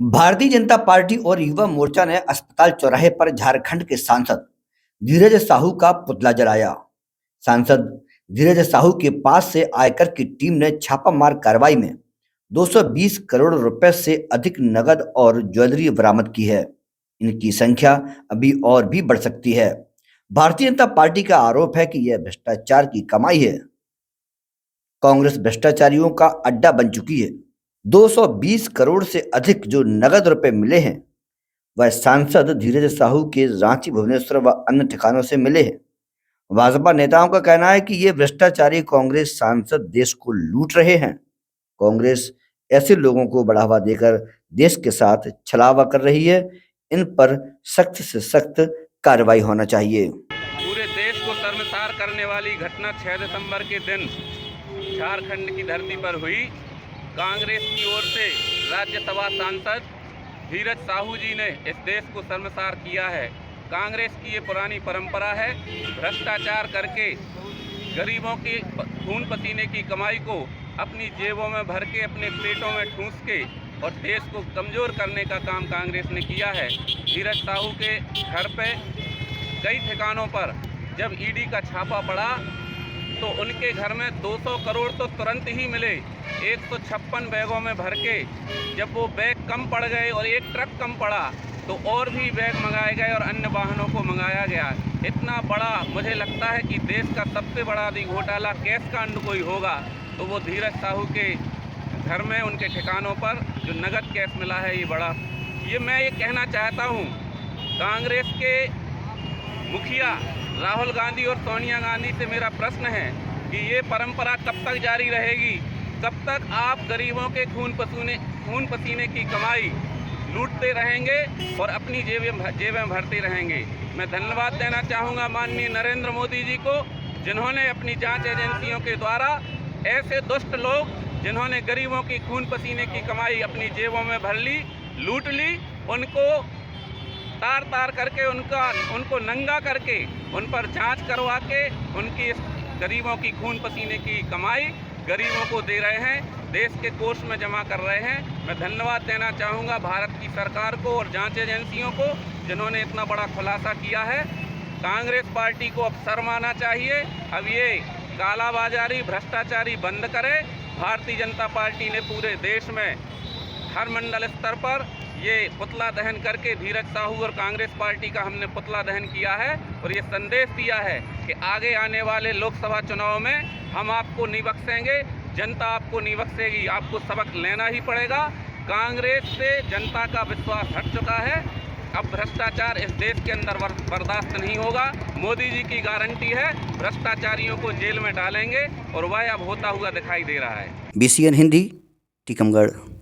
Bharatiya Janata party और युवा मोर्चा ने अस्पताल चौराहे पर झारखंड के सांसद धीरज साहू का पुतला जलाया। सांसद धीरज साहू के पास से आयकर की टीम ने छापामार कार्रवाई में 220 करोड़ रुपए से अधिक नगद और ज्वेलरी बरामद की है। इनकी संख्या अभी और भी बढ़ सकती है। भारतीय जनता पार्टी का आरोप है कि यह भ्रष्टाचार की कमाई है। कांग्रेस भ्रष्टाचारियों का अड्डा बन चुकी है। 220 करोड़ से अधिक जो नगद रुपए मिले हैं वह सांसद धीरज साहू के रांची, भुवनेश्वर व अन्य ठिकानों से मिले हैं। भाजपा नेताओं का कहना है कि ये भ्रष्टाचारी कांग्रेस सांसद देश को लूट रहे हैं। कांग्रेस ऐसे लोगों को बढ़ावा देकर देश के साथ छलावा कर रही है। इन पर सख्त से सख्त कार्रवाई होना चाहिए। पूरे देश को शर्मसार करने वाली घटना 6 दिसंबर के दिन झारखंड की धरती पर हुई। कांग्रेस की ओर से राज्यसभा सांसद धीरज साहू जी ने इस देश को शर्मसार किया है। कांग्रेस की ये पुरानी परंपरा है, भ्रष्टाचार करके गरीबों की खून पसीने की कमाई को अपनी जेबों में भर के, अपने पेटों में ठूंस के और देश को कमज़ोर करने का काम कांग्रेस ने किया है। धीरज साहू के घर पे कई ठिकानों पर जब ईडी का छापा पड़ा तो उनके घर में 200 करोड़ तो तुरंत ही मिले। 156 बैगों में भर के जब वो बैग कम पड़ गए और एक ट्रक कम पड़ा तो और भी बैग मंगाए गए और अन्य वाहनों को मंगाया गया। इतना बड़ा, मुझे लगता है कि देश का सबसे बड़ा घोटाला कैश कांड कोई होगा तो वो धीरज साहू के घर में, उनके ठिकानों पर जो नगद कैश मिला है, ये बड़ा। ये मैं ये कहना चाहता हूँ, कांग्रेस के मुखिया राहुल गांधी और सोनिया गांधी से मेरा प्रश्न है कि ये परंपरा कब तक जारी रहेगी? कब तक आप गरीबों के खून पसीने की कमाई लूटते रहेंगे और अपनी जेबें भरते रहेंगे? मैं धन्यवाद देना चाहूँगा माननीय नरेंद्र मोदी जी को, जिन्होंने अपनी जांच एजेंसियों के द्वारा ऐसे दुष्ट लोग जिन्होंने गरीबों की खून पसीने की कमाई अपनी जेबों में भर ली, लूट ली, उनको तार तार करके, उनको नंगा करके उन पर जांच करवा के उनकी गरीबों की खून पसीने की कमाई गरीबों को दे रहे हैं, देश के कोष में जमा कर रहे हैं। मैं धन्यवाद देना चाहूँगा भारत की सरकार को और जांच एजेंसियों को, जिन्होंने इतना बड़ा खुलासा किया है। कांग्रेस पार्टी को अब शर्म आना चाहिए। अब ये कालाबाजारी, भ्रष्टाचारी बंद करे। भारतीय जनता पार्टी ने पूरे देश में हर मंडल स्तर पर ये पुतला दहन करके धीरज साहू और कांग्रेस पार्टी का हमने पुतला दहन किया है और ये संदेश दिया है कि आगे आने वाले लोकसभा चुनाव में हम आपको नहीं बख्शेंगे, जनता आपको नहीं बख्शेगी। आपको सबक लेना ही पड़ेगा। कांग्रेस से जनता का विश्वास हट चुका है। अब भ्रष्टाचार इस देश के अंदर बर्दाश्त नहीं होगा। मोदी जी की गारंटी है, भ्रष्टाचारियों को जेल में डालेंगे और वह अब होता हुआ दिखाई दे रहा है। BCN हिंदी, टीकमगढ़।